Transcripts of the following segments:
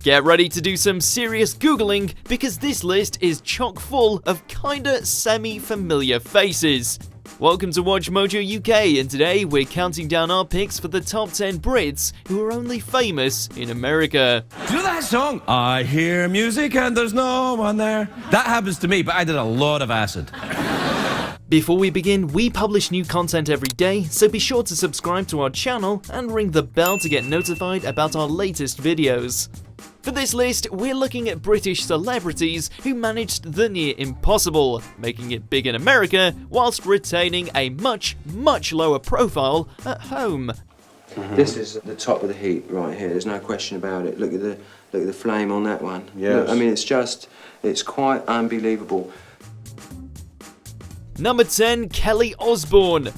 Get ready to do some serious Googling because this list is chock full of kinda semi-familiar faces. Welcome to WatchMojo UK, and today we're counting down our picks for the top 10 Brits who are only famous in America. Do you know that song? I hear music and there's no one there. That happens to me, but I did a lot of acid. Before we begin, we publish new content every day, so be sure to subscribe to our channel and ring the bell to get notified about our latest videos. For this list, we're looking at British celebrities who managed the near impossible, making it big in America whilst retaining a much lower profile at home. This is the top of the heap right here. There's no question about it. Look at the flame on that one. Yes. Look, I mean, it's quite unbelievable. Number 10, Kelly Osbourne.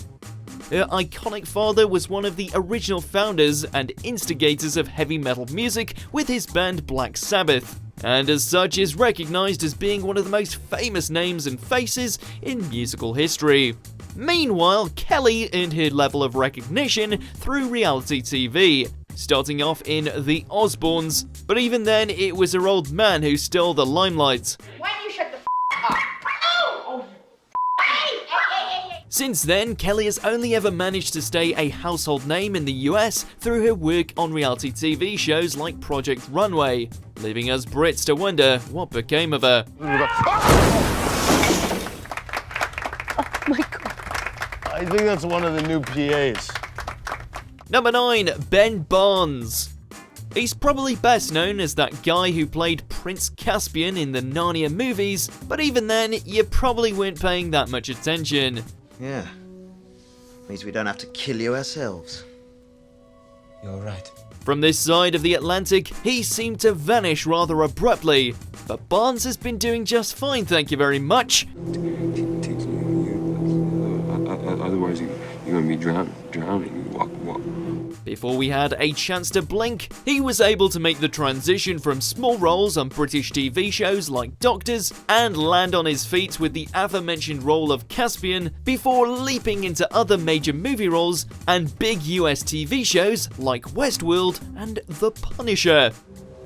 Her iconic father was one of the original founders and instigators of heavy metal music with his band Black Sabbath, and as such is recognised as being one of the most famous names and faces in musical history. Meanwhile, Kelly earned her level of recognition through reality TV, starting off in The Osbournes, but even then it was her old man who stole the limelight. Why don't you shut the up? Oh! Since then, Kelly has only ever managed to stay a household name in the US through her work on reality TV shows like Project Runway, leaving us Brits to wonder what became of her. Oh my god. I think that's one of the new PAs. Number 9, Ben Barnes. He's probably best known as that guy who played Prince Caspian in the Narnia movies, but even then, you probably weren't paying that much attention. Yeah. Means we don't have to kill you ourselves. You're right. From this side of the Atlantic, he seemed to vanish rather abruptly, but Barnes has been doing just fine, thank you very much. Otherwise, you're going to be drowning. What? Before we had a chance to blink, he was able to make the transition from small roles on British TV shows like Doctors and land on his feet with the aforementioned role of Caspian before leaping into other major movie roles and big US TV shows like Westworld and The Punisher.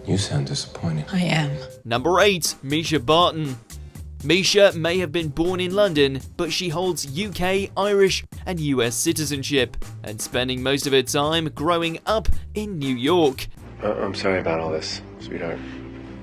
You sound disappointed. I am. Number 8, Mischa Barton. Mischa may have been born in London, but she holds UK, Irish, and US citizenship, and spending most of her time growing up in New York. I'm sorry about all this, sweetheart.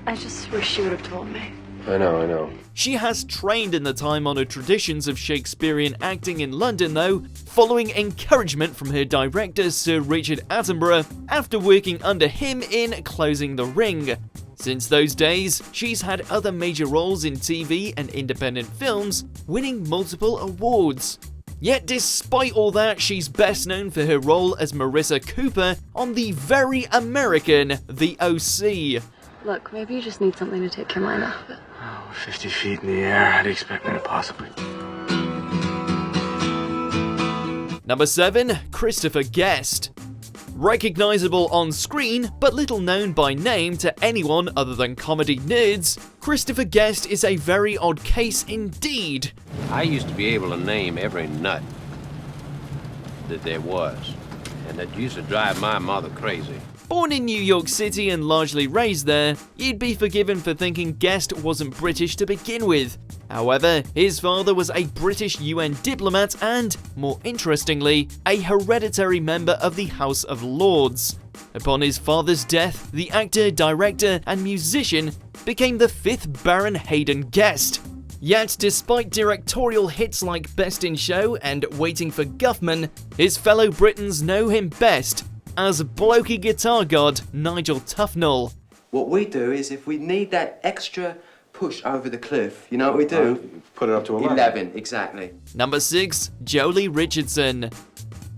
I just wish you would have told me. I know. She has trained in the time-honoured traditions of Shakespearean acting in London though, following encouragement from her director Sir Richard Attenborough after working under him in Closing the Ring. Since those days, she's had other major roles in TV and independent films, winning multiple awards. Yet despite all that, she's best known for her role as Marissa Cooper on the very American The OC. Look, maybe you just need something to take your mind off of it. Oh, 50 feet in the air, how do you expect me to possibly? Number 7, Christopher Guest. Recognisable on screen, but little known by name to anyone other than comedy nerds, Christopher Guest is a very odd case indeed. I used to be able to name every nut that there was, and that used to drive my mother crazy. Born in New York City and largely raised there, you'd be forgiven for thinking Guest wasn't British to begin with. However, his father was a British UN diplomat and, more interestingly, a hereditary member of the House of Lords. Upon his father's death, the actor, director, and musician became the 5th Baron Hayden Guest. Yet, despite directorial hits like Best in Show and Waiting for Guffman, his fellow Britons know him best as blokey guitar god Nigel Tufnell. What we do is, if we need that extra push over the cliff, you know what we do? Put it up to 11, exactly. Number 6, Jolie Richardson.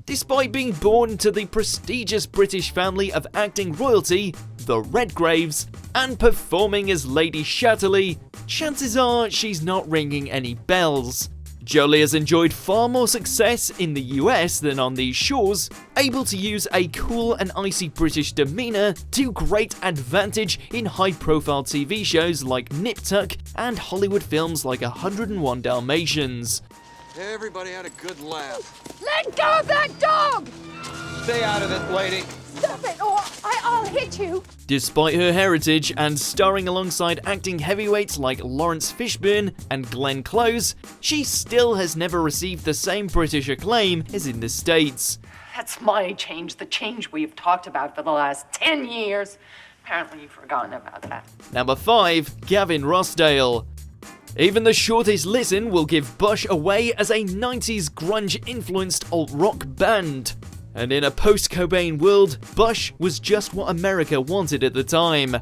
Despite being born to the prestigious British family of acting royalty, the Redgraves, and performing as Lady Chatterley, chances are she's not ringing any bells. Jolie has enjoyed far more success in the US than on these shores, able to use a cool and icy British demeanour to great advantage in high-profile TV shows like Nip Tuck and Hollywood films like 101 Dalmatians. Everybody had a good laugh. Let go of that dog! Stay out of it, lady. Stop it, or I'll hit too. Despite her heritage and starring alongside acting heavyweights like Lawrence Fishburne and Glenn Close, she still has never received the same British acclaim as in the States. That's my change, the change we've talked about for the last 10 years. Apparently you've forgotten about that. Number 5. Gavin Rossdale. Even the shortest listen will give Bush away as a 90s grunge-influenced alt-rock band. And in a post-Cobain world, Bush was just what America wanted at the time.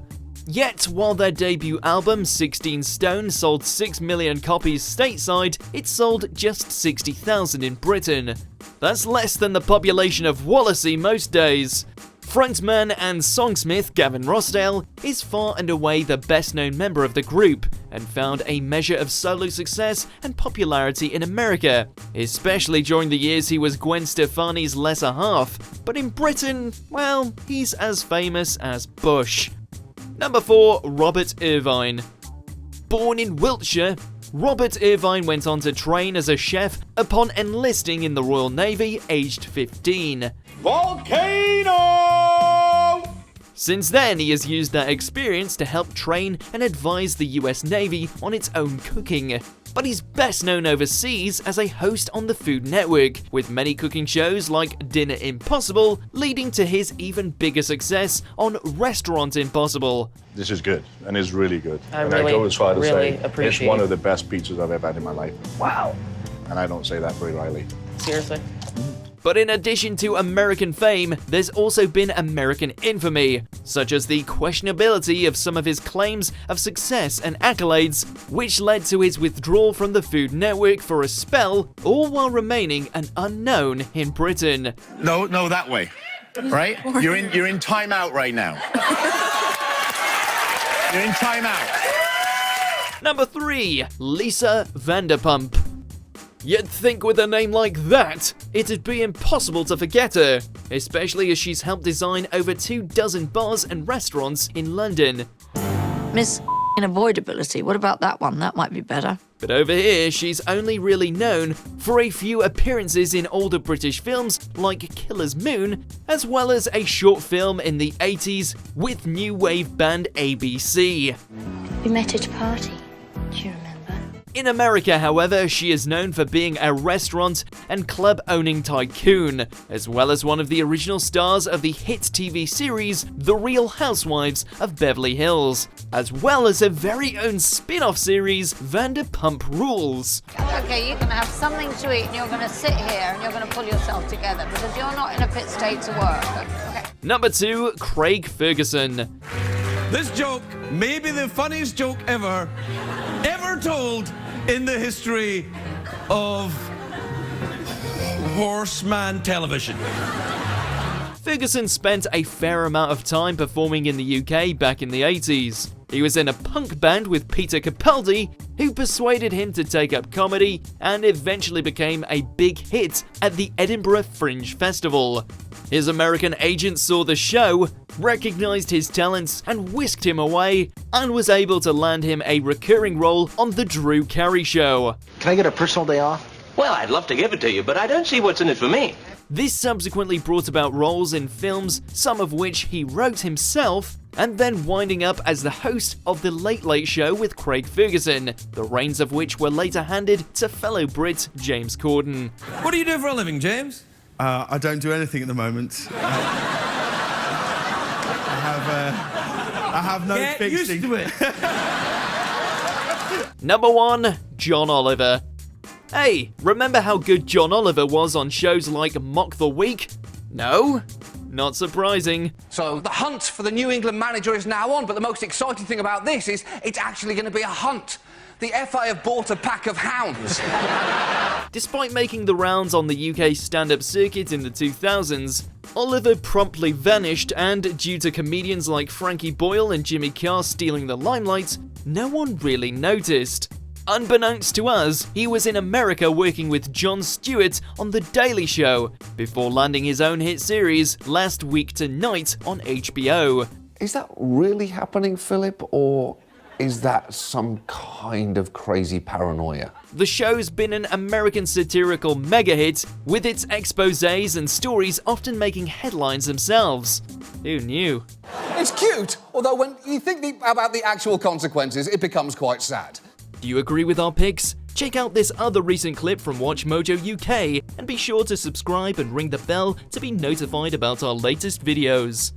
Yet, while their debut album, 16 Stone, sold 6 million copies stateside, it sold just 60,000 in Britain. That's less than the population of Wallasey most days. Frontman and songsmith Gavin Rossdale is far and away the best-known member of the group, and found a measure of solo success and popularity in America, especially during the years he was Gwen Stefani's lesser half. But in Britain, well, he's as famous as Bush. Number 4. Robert Irvine. Born in Wiltshire, Robert Irvine went on to train as a chef upon enlisting in the Royal Navy aged 15. Volcano! Since then, he has used that experience to help train and advise the US Navy on its own cooking. But he's best known overseas as a host on the Food Network, with many cooking shows like Dinner Impossible leading to his even bigger success on Restaurant Impossible. This is good, and it's really good. I I go as far to say appreciate it's one of the best pizzas I've ever had in my life. Wow. And I don't say that very lightly. Seriously? But in addition to American fame, there's also been American infamy, such as the questionability of some of his claims of success and accolades, which led to his withdrawal from the Food Network for a spell, all while remaining an unknown in Britain. No, that way. Right? You're in timeout right now. You're in timeout. Number 3. Lisa Vanderpump. You'd think with a name like that, it'd be impossible to forget her, especially as she's helped design over 24 bars and restaurants in London. Miss Avoidability, what about that one? That might be better. But over here, she's only really known for a few appearances in older British films like Killer's Moon, as well as a short film in the 80s with new wave band ABC. We met at a party. Do you remember? In America, however, she is known for being a restaurant and club-owning tycoon, as well as one of the original stars of the hit TV series The Real Housewives of Beverly Hills, as well as her very own spin-off series Vanderpump Rules. Okay, you're going to have something to eat and you're going to sit here and you're going to pull yourself together because you're not in a fit state to work. Okay. Number 2. Craig Ferguson. This joke may be the funniest joke ever told in the history of horseman television. Ferguson spent a fair amount of time performing in the UK back in the 80s. He was in a punk band with Peter Capaldi, who persuaded him to take up comedy and eventually became a big hit at the Edinburgh Fringe Festival. His American agent saw the show, recognized his talents and whisked him away, and was able to land him a recurring role on The Drew Carey Show. Can I get a personal day off? Well, I'd love to give it to you, but I don't see what's in it for me. This subsequently brought about roles in films, some of which he wrote himself, and then winding up as the host of The Late Late Show with Craig Ferguson, the reins of which were later handed to fellow Brit James Corden. What do you do for a living, James? I don't do anything at the moment. I have no fixing. Get used to it. Number 1. John Oliver. Hey, remember how good John Oliver was on shows like Mock the Week? No? Not surprising. So the hunt for the New England manager is now on, but the most exciting thing about this is it's actually going to be a hunt. The FA have bought a pack of hounds. Despite making the rounds on the UK stand-up circuit in the 2000s, Oliver promptly vanished, and due to comedians like Frankie Boyle and Jimmy Carr stealing the limelight, no one really noticed. Unbeknownst to us, he was in America working with Jon Stewart on The Daily Show, before landing his own hit series Last Week Tonight on HBO. Is that really happening, Philip, or is that some kind of crazy paranoia? The show's been an American satirical mega-hit, with its exposés and stories often making headlines themselves. Who knew? It's cute, although when you think about the actual consequences, it becomes quite sad. Do you agree with our picks? Check out this other recent clip from WatchMojo UK and be sure to subscribe and ring the bell to be notified about our latest videos.